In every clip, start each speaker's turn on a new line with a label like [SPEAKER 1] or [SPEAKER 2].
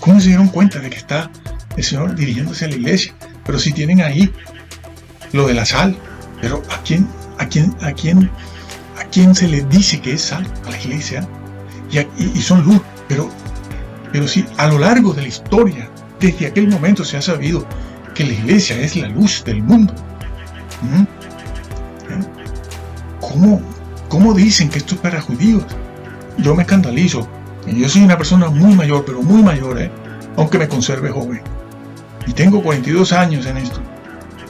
[SPEAKER 1] ¿Cómo se dieron cuenta de que está el Señor dirigiéndose a la iglesia? Pero si tienen ahí lo de la sal, pero ¿a quién se le dice que es sal? A la iglesia. Y son luz, pero si a lo largo de la historia, desde aquel momento se ha sabido que la iglesia es la luz del mundo. ¿Cómo dicen que esto es para judíos? Yo me escandalizo. Yo soy una persona muy mayor, pero muy mayor, aunque me conserve joven. Y tengo 42 años en esto.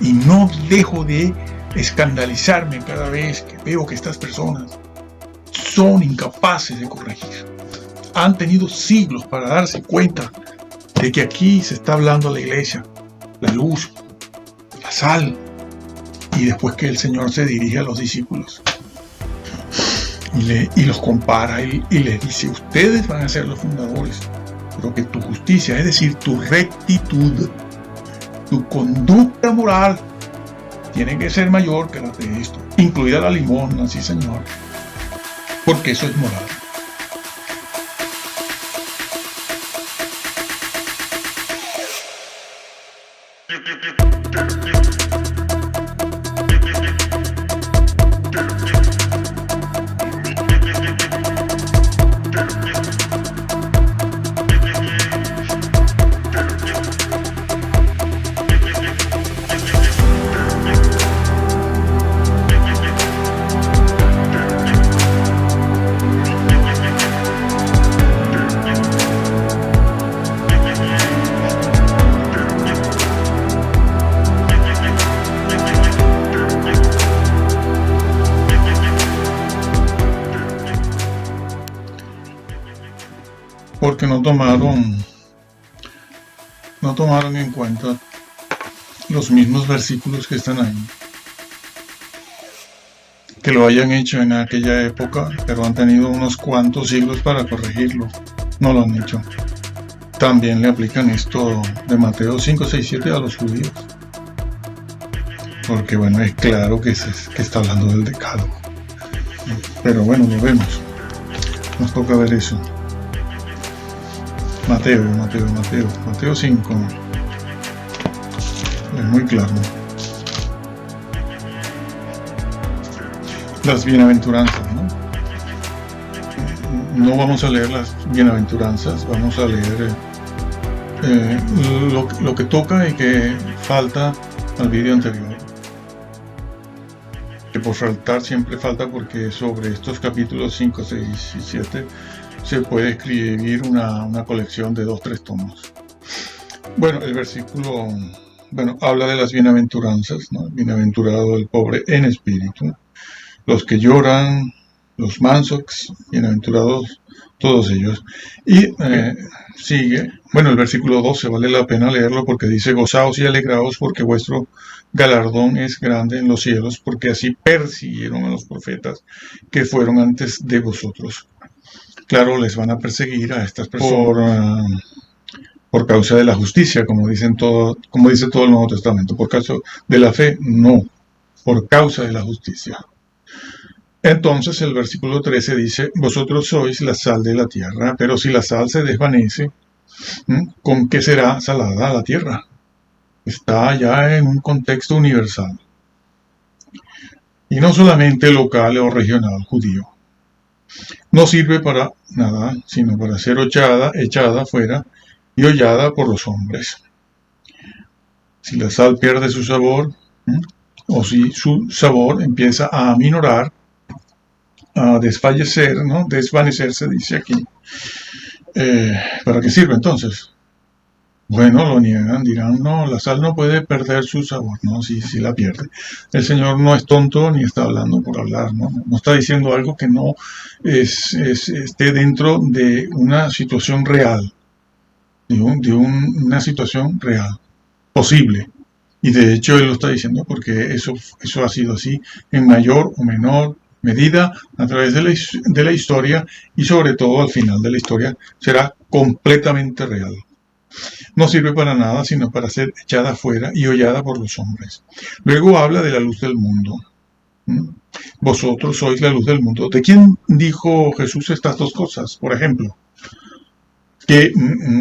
[SPEAKER 1] Y no dejo de escandalizarme cada vez que veo que estas personas son incapaces de corregir. Han tenido siglos para darse cuenta de que aquí se está hablando a la iglesia, la luz, la sal, y después que el Señor se dirige a los discípulos y los compara y les dice: ustedes van a ser los fundadores, pero que tu justicia, es decir, tu rectitud, tu conducta moral, tiene que ser mayor que la de esto, incluida la limosna, sí Señor, porque eso es moral. Porque no tomaron en cuenta los mismos versículos que están ahí, que lo hayan hecho en aquella época, pero han tenido unos cuantos siglos para corregirlo. No lo han hecho. También le aplican esto de Mateo 5, 6, 7 a los judíos, porque bueno, es claro que está hablando del decálogo. Pero bueno, lo vemos, nos toca ver eso. Mateo 5, es muy claro. Las bienaventuranzas, no vamos a leer las bienaventuranzas, vamos a leer lo que toca y que falta al vídeo anterior, que por faltar siempre falta, porque sobre estos capítulos 5, 6 y 7 se puede escribir una colección de 2-3 tomos. Bueno, el versículo habla de las bienaventuranzas, ¿no? Bienaventurado el pobre en espíritu, los que lloran, los mansos, bienaventurados todos ellos. Y sigue, el versículo 12 vale la pena leerlo porque dice: gozaos y alegraos porque vuestro galardón es grande en los cielos, porque así persiguieron a los profetas que fueron antes de vosotros. Claro, les van a perseguir a estas personas por causa de la justicia, como dice todo el Nuevo Testamento. Por causa de la fe, no, por causa de la justicia. Entonces el versículo 13 dice: vosotros sois la sal de la tierra, pero si la sal se desvanece, ¿con qué será salada la tierra? Está ya en un contexto universal, y no solamente local o regional judío. No sirve para nada, sino para ser echada fuera y hollada por los hombres. Si la sal pierde su sabor, o si su sabor empieza a aminorar, a desfallecer, desvanecerse, dice aquí, ¿para qué sirve entonces? Bueno, lo niegan, dirán: no, la sal no puede perder su sabor. No, sí la pierde. El Señor no es tonto ni está hablando por hablar, no está diciendo algo que no esté dentro de una situación real, una situación real, posible. Y de hecho Él lo está diciendo porque eso ha sido así en mayor o menor medida a través de la historia, y sobre todo al final de la historia será completamente real. No sirve para nada sino para ser echada fuera y hollada por los hombres. Luego habla de la luz del mundo. Vosotros sois la luz del mundo. ¿De quién dijo Jesús estas dos cosas? Por ejemplo, que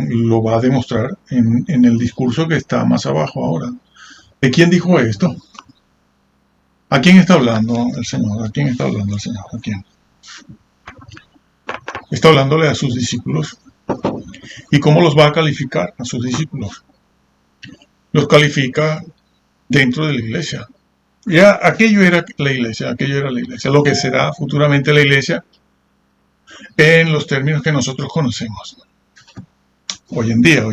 [SPEAKER 1] lo va a demostrar en el discurso que está más abajo ahora. ¿De quién dijo esto? ¿A quién está hablando el Señor? ¿A quién está hablando el Señor? ¿A quién? Está hablándole a sus discípulos. ¿Y cómo los va a calificar a sus discípulos? Los califica dentro de la iglesia. Ya aquello era la iglesia, aquello era la iglesia, lo que será futuramente la iglesia en los términos que nosotros conocemos. Hoy en día.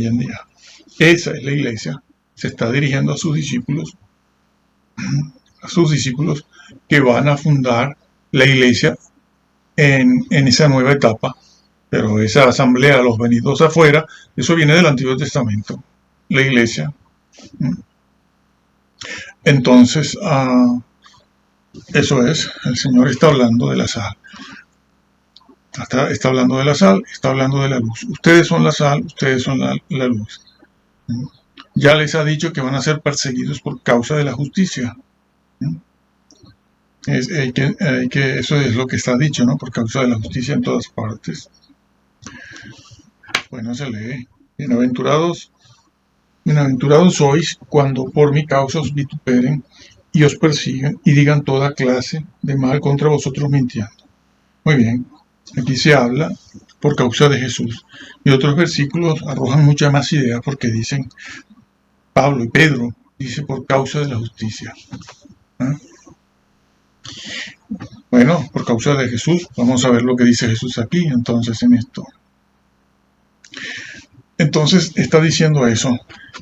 [SPEAKER 1] Esa es la iglesia. Se está dirigiendo a sus discípulos que van a fundar la iglesia en esa nueva etapa. Pero esa asamblea, los venidos afuera, eso viene del Antiguo Testamento, la iglesia. Entonces, eso es, el Señor está hablando de la sal. Está hablando de la sal, está hablando de la luz. Ustedes son la sal, ustedes son la luz. Ya les ha dicho que van a ser perseguidos por causa de la justicia. Eso es lo que está dicho, ¿no? Por causa de la justicia en todas partes. Bueno, se lee. Bienaventurados sois cuando por mi causa os vituperen y os persiguen y digan toda clase de mal contra vosotros mintiendo. Muy bien, aquí se habla por causa de Jesús. Y otros versículos arrojan muchas más ideas porque dicen, Pablo y Pedro, dice por causa de la justicia. Bueno, por causa de Jesús, vamos a ver lo que dice Jesús aquí, entonces en esto. Entonces está diciendo eso,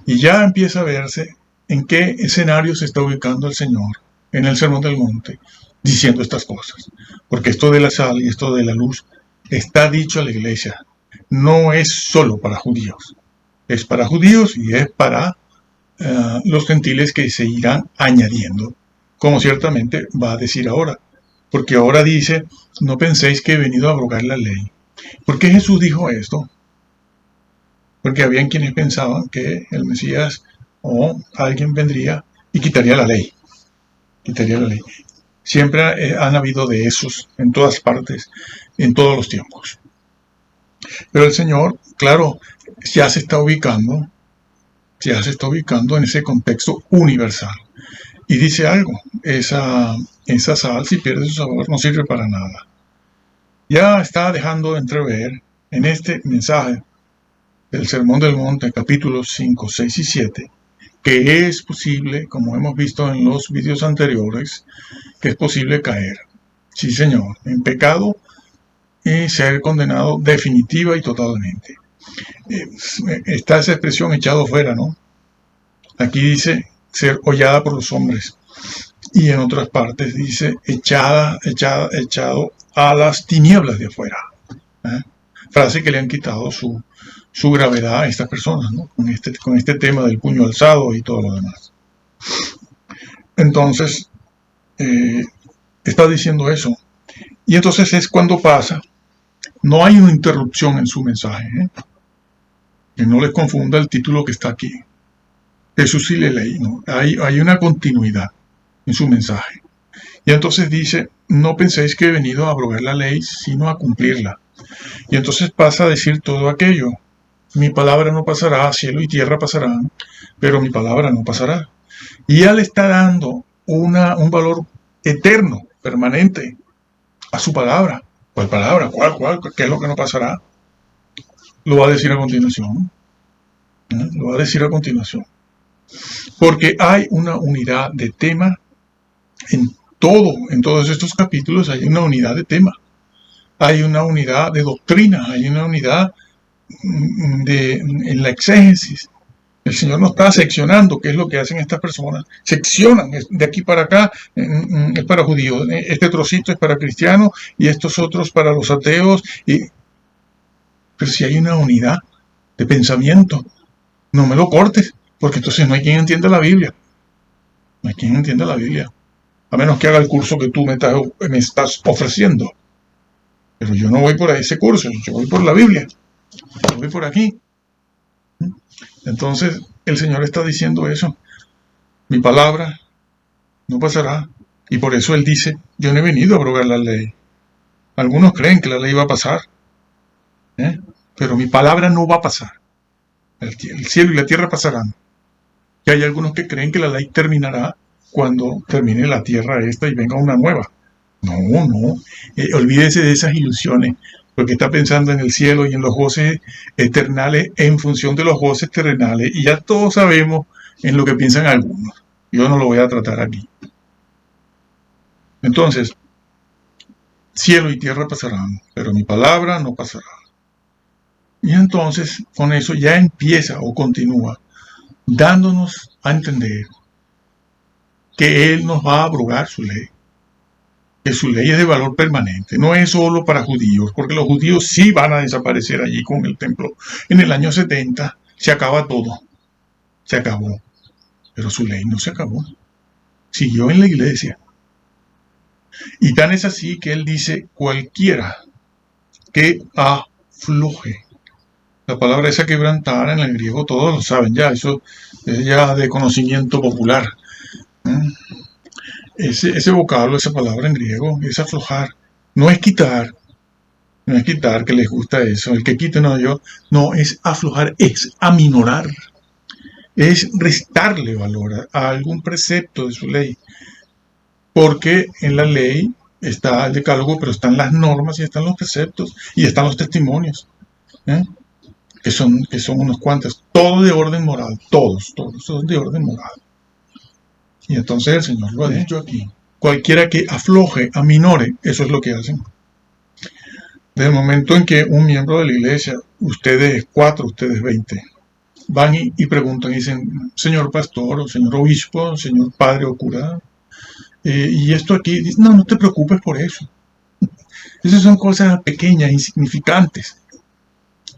[SPEAKER 1] y ya empieza a verse en qué escenario se está ubicando el Señor en el Sermón del Monte, diciendo estas cosas. Porque esto de la sal y esto de la luz está dicho a la iglesia, no es solo para judíos, es para judíos y es para los gentiles que se irán añadiendo, como ciertamente va a decir ahora. Porque ahora dice, no penséis que he venido a abrogar la ley. ¿Por qué Jesús dijo esto? Porque habían quienes pensaban que el Mesías o alguien vendría y quitaría la ley. Siempre han habido de esos en todas partes, en todos los tiempos. Pero el Señor, claro, ya se está ubicando en ese contexto universal. Y dice algo, esa sal, si pierde su sabor, no sirve para nada. Ya está dejando de entrever en este mensaje del Sermón del Monte, capítulos 5, 6 y 7, que es posible, como hemos visto en los vídeos anteriores, que es posible caer, sí señor, en pecado y ser condenado definitiva y totalmente. Está esa expresión echado fuera, ¿no? Aquí dice ser hollada por los hombres, y en otras partes dice echado a las tinieblas de afuera. Frase que le han quitado su gravedad a estas personas, ¿no? Con este tema del puño alzado y todo lo demás. Entonces, está diciendo eso. Y entonces es cuando pasa, no hay una interrupción en su mensaje, que no les confunda el título que está aquí. Jesús y la ley, ¿no? Hay una continuidad en su mensaje. Y entonces dice, no penséis que he venido a abrogar la ley, sino a cumplirla. Y entonces pasa a decir todo aquello. Mi palabra no pasará, cielo y tierra pasarán, pero mi palabra no pasará. Y ya le está dando un valor eterno, permanente, a su palabra. ¿Cuál palabra? ¿Cuál? ¿Qué es lo que no pasará? Lo va a decir a continuación. Lo va a decir a continuación. Porque hay una unidad de tema en todos estos capítulos hay una unidad de tema. Hay una unidad de doctrina, hay una unidad en la exégesis. El Señor no está seccionando, que es lo que hacen estas personas. Seccionan, de aquí para acá es para judíos, este trocito es para cristianos y estos otros para los ateos. Pero si hay una unidad de pensamiento, no me lo cortes, porque entonces no hay quien entienda la Biblia. No hay quien entienda la Biblia. A menos que haga el curso que tú me estás ofreciendo. Pero yo no voy por ese curso, yo voy por la Biblia. Yo voy por aquí. Entonces, el Señor está diciendo eso. Mi palabra no pasará. Y por eso Él dice, yo no he venido a abrogar la ley. Algunos creen que la ley va a pasar. pero mi palabra no va a pasar. El cielo y la tierra pasarán. Y hay algunos que creen que la ley terminará cuando termine la tierra esta y venga una nueva. No, no. Olvídese de esas ilusiones, porque está pensando en el cielo y en los goces eternales en función de los goces terrenales. Y ya todos sabemos en lo que piensan algunos. Yo no lo voy a tratar aquí. Entonces, cielo y tierra pasarán, pero mi palabra no pasará. Y entonces, con eso ya empieza o continúa dándonos a entender que Él nos va a abrogar su ley, que su ley es de valor permanente, no es solo para judíos, porque los judíos sí van a desaparecer allí con el templo. En el año 70 se acaba todo, se acabó, pero su ley no se acabó, siguió en la iglesia. Y tan es así que Él dice, cualquiera que afloje. La palabra esa quebrantar en el griego todos lo saben ya, eso es ya de conocimiento popular. Ese vocablo, esa palabra en griego, es aflojar, no es quitar, que les gusta eso, el que quite no, es aflojar, es aminorar, es restarle valor a algún precepto de su ley, porque en la ley está el decálogo, pero están las normas y están los preceptos y están los testimonios, que son unos cuantos, todo de orden moral, todos son de orden moral. Y entonces el Señor lo ha dicho aquí. Cualquiera que afloje, aminore, eso es lo que hacen. Desde el momento en que un miembro de la iglesia, ustedes 4, ustedes 20, van y preguntan y dicen, señor pastor, o señor obispo, señor padre o cura, y esto aquí, no te preocupes por eso. Esas son cosas pequeñas, insignificantes.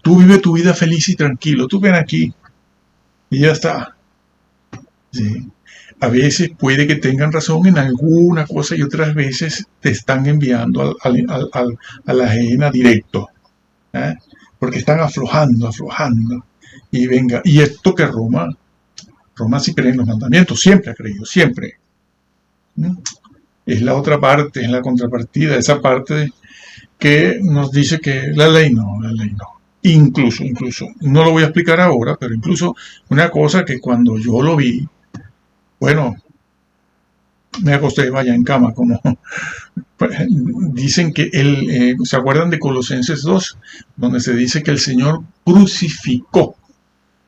[SPEAKER 1] Tú vive tu vida feliz y tranquilo, tú ven aquí y ya está. Sí. A veces puede que tengan razón en alguna cosa y otras veces te están enviando a la ajena directo, porque están aflojando, y venga, y esto que Roma sí cree en los mandamientos, siempre ha creído, siempre. Es la otra parte, es la contrapartida, esa parte que nos dice que la ley no. Incluso, no lo voy a explicar ahora, pero incluso una cosa que cuando yo lo vi, bueno, me acosté vaya en cama, como dicen que ¿se acuerdan de Colosenses 2? Donde se dice que el Señor crucificó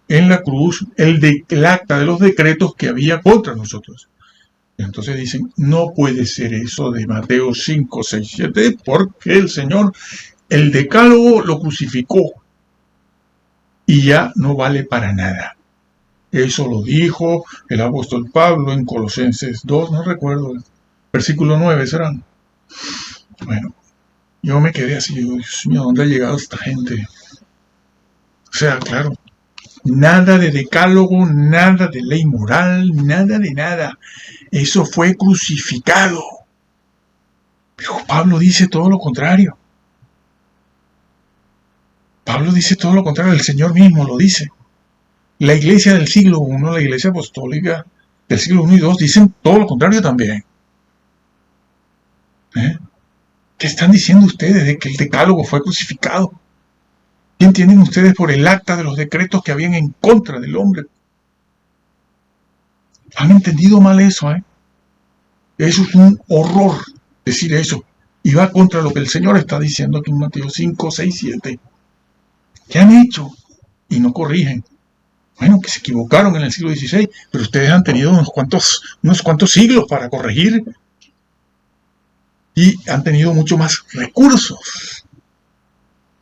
[SPEAKER 1] en la cruz el acta de los decretos que había contra nosotros. Entonces dicen, no puede ser eso de Mateo 5, 6, 7, porque el Señor, el decálogo lo crucificó y ya no vale para nada. Eso lo dijo el apóstol Pablo en Colosenses 2, no recuerdo, versículo 9 serán. Bueno, yo me quedé así, Dios mío, ¿dónde ha llegado esta gente? O sea, claro, nada de decálogo, nada de ley moral, nada de nada. Eso fue crucificado. Pero Pablo dice todo lo contrario. El Señor mismo lo dice. La iglesia del siglo I, la iglesia apostólica del siglo I y II, dicen todo lo contrario también. ¿Qué están diciendo ustedes de que el decálogo fue crucificado? ¿Qué entienden ustedes por el acta de los decretos que habían en contra del hombre? Han entendido mal eso, Eso es un horror decir eso. Y va contra lo que el Señor está diciendo aquí en Mateo 5, 6, 7. ¿Qué han hecho? Y no corrigen. Bueno, que se equivocaron en el siglo XVI, pero ustedes han tenido unos cuantos siglos para corregir y han tenido mucho más recursos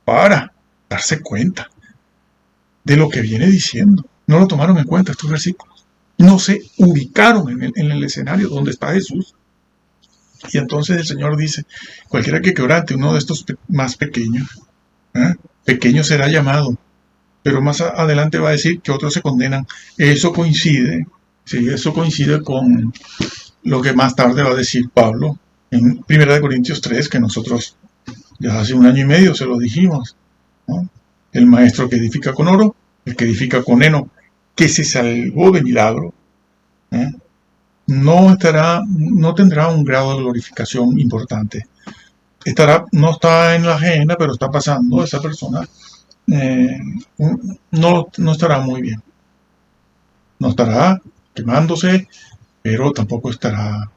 [SPEAKER 1] para darse cuenta de lo que viene diciendo. No lo tomaron en cuenta estos versículos. No se ubicaron en el escenario donde está Jesús. Y entonces el Señor dice, cualquiera que quebrante uno de estos más pequeños, pequeño será llamado. Pero más adelante va a decir que otros se condenan. Eso coincide con lo que más tarde va a decir Pablo en 1 Corintios 3, que nosotros ya hace 1 año y medio se lo dijimos, ¿no? El maestro que edifica con oro, el que edifica con heno, que se salvó de milagro, no tendrá un grado de glorificación importante. No está en la ajena, pero está pasando esa persona eh, no estará muy bien. No estará quemándose, pero tampoco estará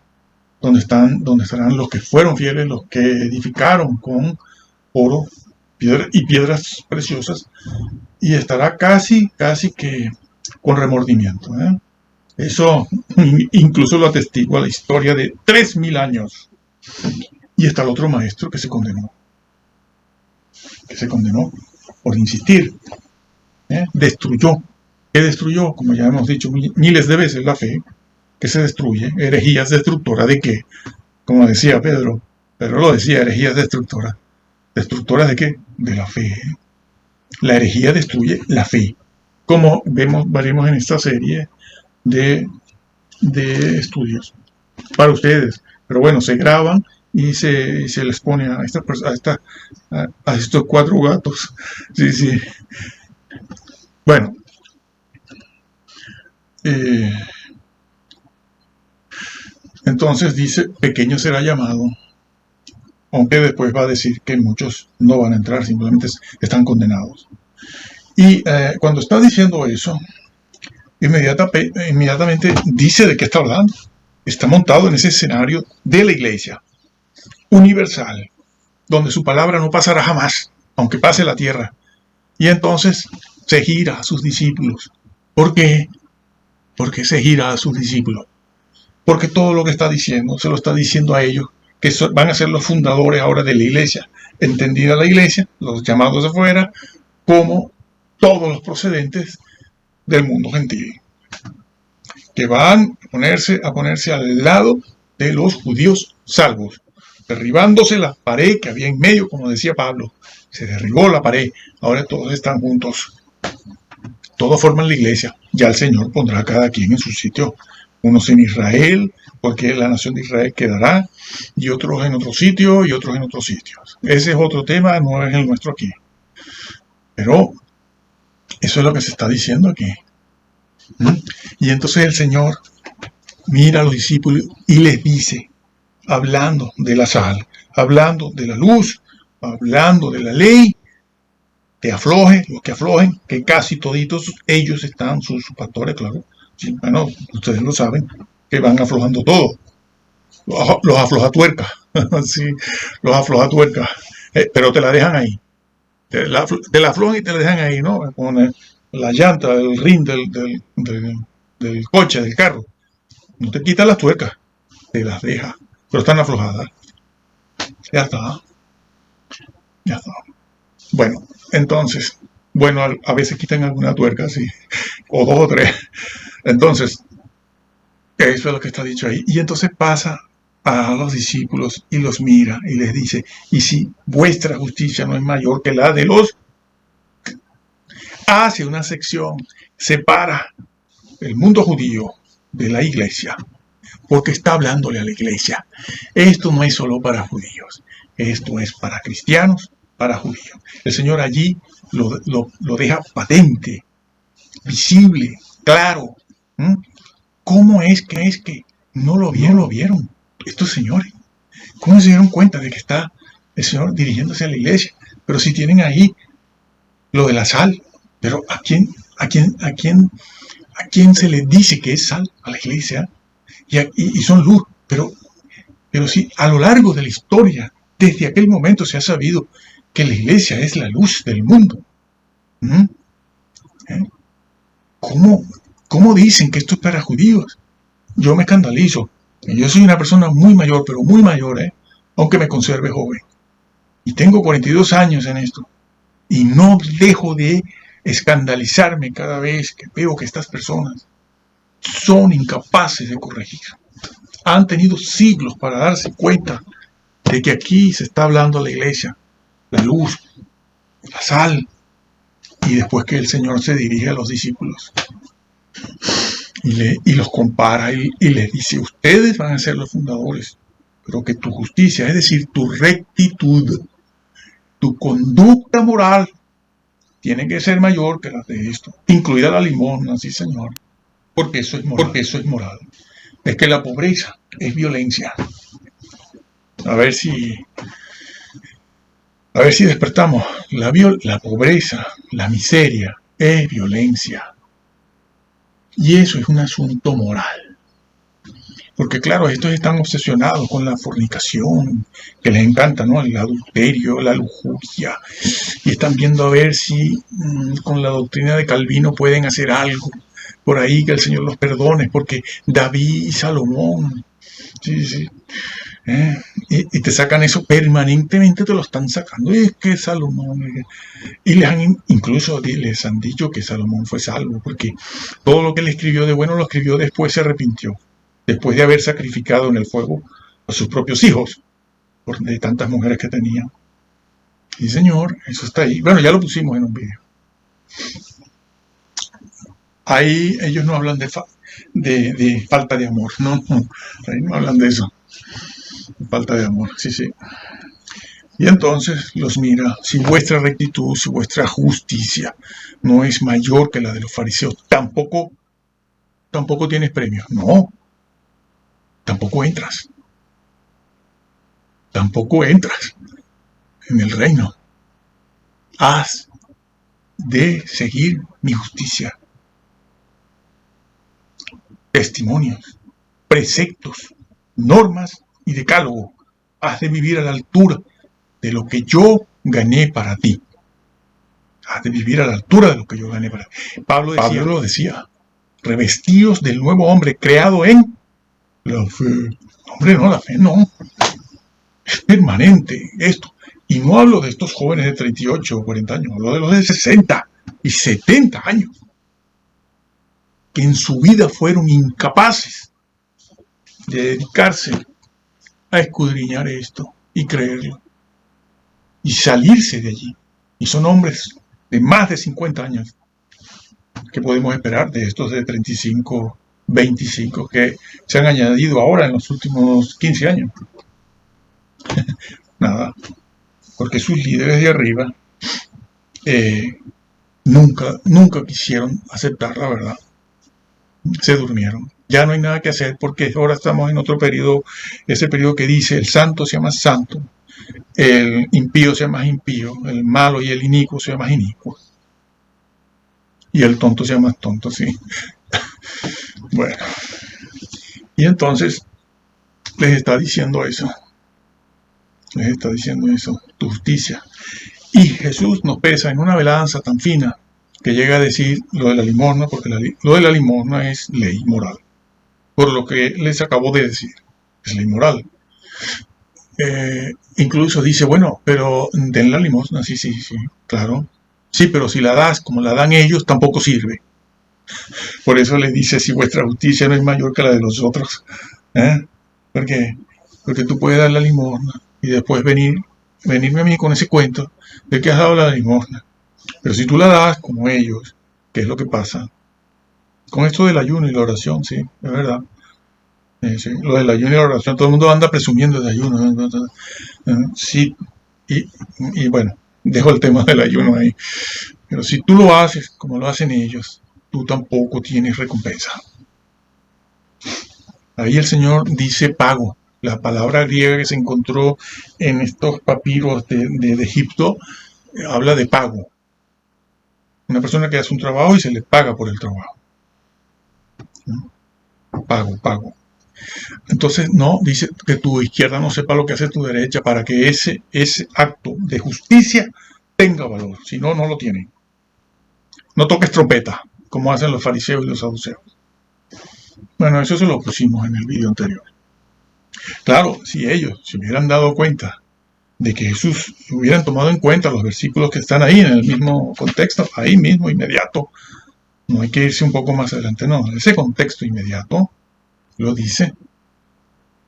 [SPEAKER 1] donde estarán los que fueron fieles, los que edificaron con oro y piedras preciosas, y estará casi que con remordimiento. Eso incluso lo atestigua la historia de 3000 años. Y está el otro maestro que se condenó por insistir. Destruyó. ¿Qué destruyó? Como ya hemos dicho miles de veces, la fe, que se destruye. Herejías destructoras de qué, como decía Pedro lo decía, herejías destructoras. ¿Destructoras de qué? De la fe. La herejía destruye la fe, como veremos en esta serie de estudios para ustedes. Pero bueno, se graban y se les pone a estos 4 gatos. Sí. Bueno, entonces dice, pequeño será llamado, aunque después va a decir que muchos no van a entrar, simplemente están condenados. Y cuando está diciendo eso, inmediatamente dice de qué está hablando. Está montado en ese escenario de la iglesia universal, donde su palabra no pasará jamás, aunque pase la tierra. Y entonces se gira a sus discípulos. ¿Por qué? Porque se gira a sus discípulos. Porque todo lo que está diciendo, se lo está diciendo a ellos, que van a ser los fundadores ahora de la iglesia. Entendida la iglesia, los llamados de afuera, como todos los procedentes del mundo gentil, que van a ponerse al lado de los judíos salvos, derribándose la pared que había en medio, como decía Pablo. Se derribó la pared, ahora todos están juntos, todos forman la iglesia. Ya el Señor pondrá a cada quien en su sitio, unos en Israel, porque la nación de Israel quedará, y otros en otro sitio, y otros en otros sitios. Ese es otro tema, no es el nuestro aquí. Pero eso es lo que se está diciendo aquí. Y entonces el Señor mira a los discípulos y les dice, hablando de la sal, hablando de la luz, hablando de la ley, los que aflojen, que casi toditos ellos están, sus pastores, claro. Sí, bueno, ustedes lo saben, que van aflojando todo. Los aflojatuercas, sí, los aflojatuercas, pero te la dejan ahí. Te la aflojan y te la dejan ahí, ¿no? Con la llanta, el rin del coche, del carro. No te quitan las tuercas, te las deja, pero están aflojadas. Ya está. Bueno, entonces, a veces quitan alguna tuerca, sí, o 2 o 3. Entonces, eso es lo que está dicho ahí. Y entonces pasa a los discípulos y los mira y les dice, y si vuestra justicia no es mayor que la de los... Hace una sección, separa el mundo judío de la iglesia, porque está hablándole a la iglesia. Esto no es solo para judíos, esto es para cristianos, para judíos. El Señor allí lo deja patente, visible, claro. ¿Cómo es que no lo vieron estos señores? ¿Cómo se dieron cuenta de que está el Señor dirigiéndose a la iglesia? Pero si tienen ahí lo de la sal, pero ¿a quién se le dice que es sal? A la iglesia. Y son luz, pero sí, a lo largo de la historia, desde aquel momento se ha sabido que la iglesia es la luz del mundo. ¿Cómo dicen que esto es para judíos? Yo me escandalizo. Yo soy una persona muy mayor, pero muy mayor, aunque me conserve joven. Y tengo 42 años en esto. Y no dejo de escandalizarme cada vez que veo que estas personas son incapaces de corregir. Han tenido siglos para darse cuenta de que aquí se está hablando a la iglesia, la luz, la sal, y después que el Señor se dirige a los discípulos y los compara y les dice, ustedes van a ser los fundadores, pero que tu justicia, es decir, tu rectitud, tu conducta moral, tiene que ser mayor que la de esto, incluida la limosna, sí Señor, porque eso es moral. Es que la pobreza es violencia. A ver si A ver si despertamos. La pobreza, la miseria, es violencia. Y eso es un asunto moral. Porque claro, estos están obsesionados con la fornicación, que les encanta, ¿no? El adulterio, la lujuria. Y están viendo a ver si con la doctrina de Calvino pueden hacer algo por ahí, que el Señor los perdone, porque David y Salomón, sí, y te sacan eso permanentemente, te lo están sacando. Es que Salomón, y incluso les han dicho que Salomón fue salvo, porque todo lo que le escribió de bueno lo escribió después, se arrepintió, después de haber sacrificado en el fuego a sus propios hijos, de tantas mujeres que tenía. Sí, señor, eso está ahí. Bueno, ya lo pusimos en un video. Ahí ellos no hablan de falta de amor, no, ahí no hablan de eso. Falta de amor, sí. Y entonces los mira: si vuestra rectitud, si vuestra justicia no es mayor que la de los fariseos, tampoco tienes premio. No, tampoco entras en el reino. Has de seguir mi justicia, testimonios, preceptos, normas y decálogo. Has de vivir a la altura de lo que yo gané para ti. Has de vivir a la altura de lo que yo gané para ti. Pablo lo decía: revestidos del nuevo hombre creado en la fe. Hombre, no, la fe no. Es permanente esto. Y no hablo de estos jóvenes de 38 o 40 años, hablo de los de 60 y 70 años, que en su vida fueron incapaces de dedicarse a escudriñar esto y creerlo y salirse de allí. Y son hombres de más de 50 años. ¿Qué podemos esperar de estos de 35, 25 que se han añadido ahora en los últimos 15 años? Nada, porque sus líderes de arriba nunca quisieron aceptar la verdad. Se durmieron. Ya no hay nada que hacer, porque ahora estamos en otro periodo, ese periodo que dice: el santo sea más santo, el impío sea más impío, el malo y el inicuo sea más inicuo, y el tonto sea más tonto, sí. Bueno, y entonces les está diciendo eso, tu justicia. Y Jesús nos pesa en una balanza tan fina que llega a decir lo de la limosna, porque lo de la limosna es ley moral. Por lo que les acabo de decir, es ley moral. Incluso dice: bueno, pero den la limosna, sí, claro. Sí, pero si la das como la dan ellos, tampoco sirve. Por eso les dice: si vuestra justicia no es mayor que la de los otros. Porque tú puedes dar la limosna y después venirme a mí con ese cuento de que has dado la limosna. Pero si tú la das como ellos, ¿qué es lo que pasa? Con esto del ayuno y la oración, sí, es verdad. Sí, lo del ayuno y la oración, todo el mundo anda presumiendo de ayuno. Sí, y bueno, dejo el tema del ayuno ahí. Pero si tú lo haces como lo hacen ellos, tú tampoco tienes recompensa. Ahí el Señor dice pago. La palabra griega que se encontró en estos papiros de Egipto habla de pago. Una persona que hace un trabajo y se le paga por el trabajo. Pago. Entonces, no, dice que tu izquierda no sepa lo que hace tu derecha, para que ese acto de justicia tenga valor. Si no, no lo tiene. No toques trompeta, como hacen los fariseos y los saduceos. Bueno, eso se lo pusimos en el video anterior. Claro, si ellos se hubieran dado cuenta de que Jesús, hubieran tomado en cuenta los versículos que están ahí en el mismo contexto, ahí mismo, inmediato, no hay que irse un poco más adelante, no, ese contexto inmediato lo dice,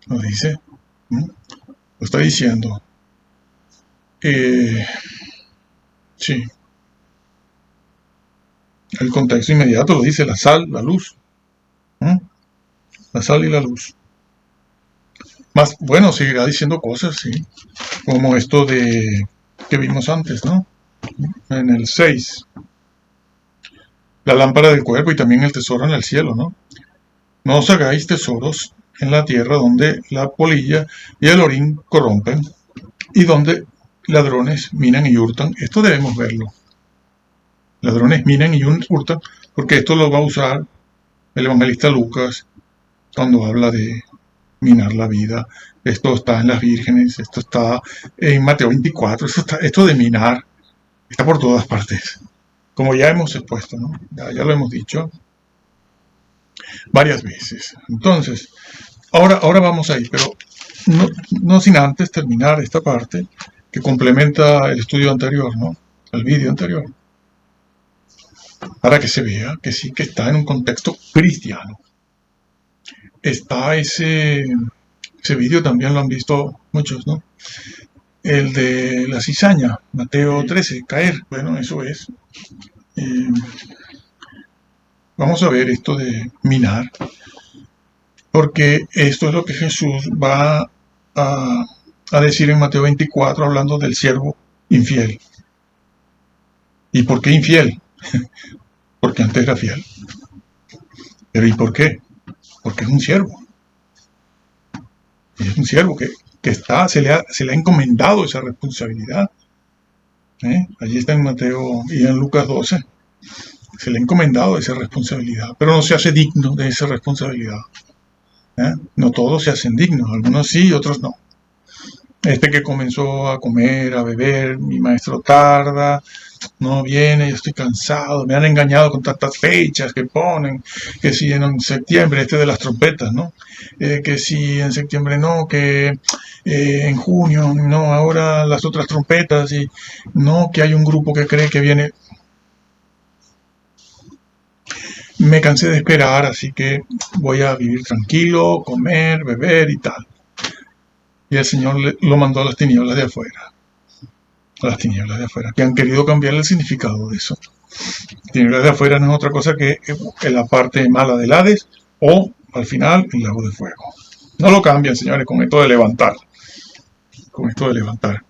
[SPEAKER 1] lo está diciendo. Sí, el contexto inmediato lo dice: la sal, la luz, la sal y la luz. Más, bueno, seguirá diciendo cosas, sí, como esto que vimos antes, ¿no? En el 6, la lámpara del cuerpo y también el tesoro en el cielo, ¿no? No os hagáis tesoros en la tierra, donde la polilla y el orín corrompen, y donde ladrones minan y hurtan. Esto debemos verlo. Ladrones minan y hurtan, porque esto lo va a usar el evangelista Lucas cuando habla de minar la vida. Esto está en las vírgenes, esto está en Mateo 24, esto de minar está por todas partes, como ya hemos expuesto, ¿no? Ya lo hemos dicho varias veces. Entonces, ahora vamos a ir, pero no sin antes terminar esta parte que complementa el estudio anterior, ¿no? El vídeo anterior, para que se vea que sí que está en un contexto cristiano. Está ese vídeo, también lo han visto muchos, ¿no? El de la cizaña, Mateo 13, caer. Bueno, eso es. Vamos a ver esto de minar, porque esto es lo que Jesús va a decir en Mateo 24, hablando del siervo infiel. ¿Y por qué infiel? Porque antes era fiel. ¿Pero y por qué? Porque es un siervo. Es un siervo que se le ha encomendado esa responsabilidad. Allí está en Mateo y en Lucas 12. Se le ha encomendado esa responsabilidad, pero no se hace digno de esa responsabilidad. No todos se hacen dignos, algunos sí, otros no. Este que comenzó a comer, a beber, mi maestro tarda, no viene, yo estoy cansado, me han engañado con tantas fechas que ponen, que si en septiembre, este de las trompetas, ¿no? Que si en septiembre no, que en junio no, ahora las otras trompetas, y no, que hay un grupo que cree que viene. Me cansé de esperar, así que voy a vivir tranquilo, comer, beber y tal. Y el Señor lo mandó a las tinieblas de afuera. A las tinieblas de afuera, que han querido cambiar el significado de eso. Tinieblas de afuera no es otra cosa que la parte mala del Hades, o al final el lago de fuego. No lo cambian, señores, con esto de levantar. Con esto de levantar.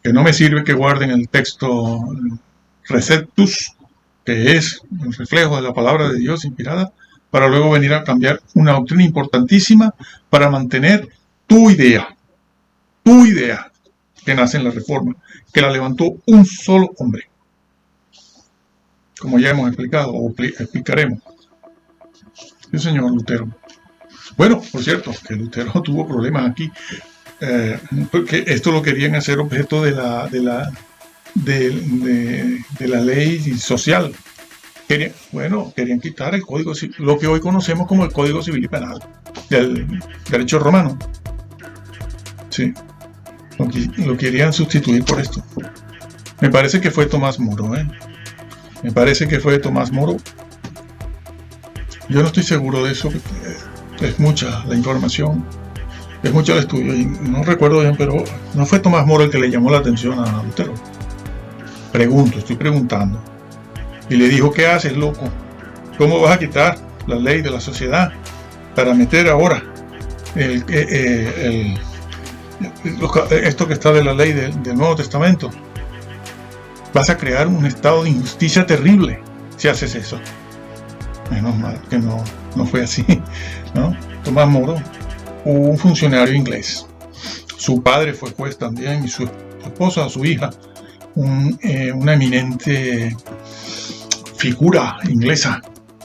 [SPEAKER 1] Que no me sirve que guarden el texto Receptus, que es el reflejo de la palabra de Dios inspirada, para luego venir a cambiar una doctrina importantísima para mantener tu idea que nace en la Reforma, que la levantó un solo hombre, como ya hemos explicado o explicaremos, el señor Lutero. Bueno, por cierto, que Lutero tuvo problemas aquí, porque esto lo querían hacer objeto de la ley social. Querían quitar el Código Civil, lo que hoy conocemos como el Código Civil y Penal del derecho romano. Sí, lo querían sustituir por esto. Me parece que fue Tomás Moro, Me parece que fue Tomás Moro. Yo no estoy seguro de eso, es mucha la información, es mucho el estudio, y no recuerdo bien, pero no fue Tomás Moro el que le llamó la atención a Lutero. Estoy preguntando. Y le dijo, ¿qué haces, loco? ¿Cómo vas a quitar la ley de la sociedad para meter ahora esto que está de la ley del Nuevo Testamento? Vas a crear un estado de injusticia terrible si haces eso. Menos mal que no fue así, ¿no? Tomás Moro, un funcionario inglés. Su padre fue juez también, y su esposa, su hija, una eminente figura inglesa,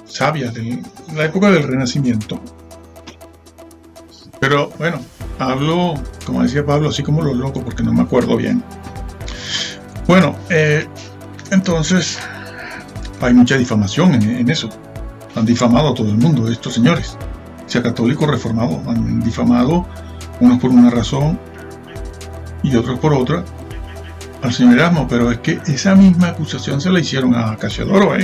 [SPEAKER 1] sabia de la época del Renacimiento. Pero bueno, hablo, como decía Pablo, así como los locos, porque no me acuerdo bien. Bueno, entonces hay mucha difamación en eso. Han difamado a todo el mundo, estos señores, sea católico, reformado, han difamado, unos por una razón y otros por otra, al señor Erasmo. Pero es que esa misma acusación se la hicieron a Casiodoro,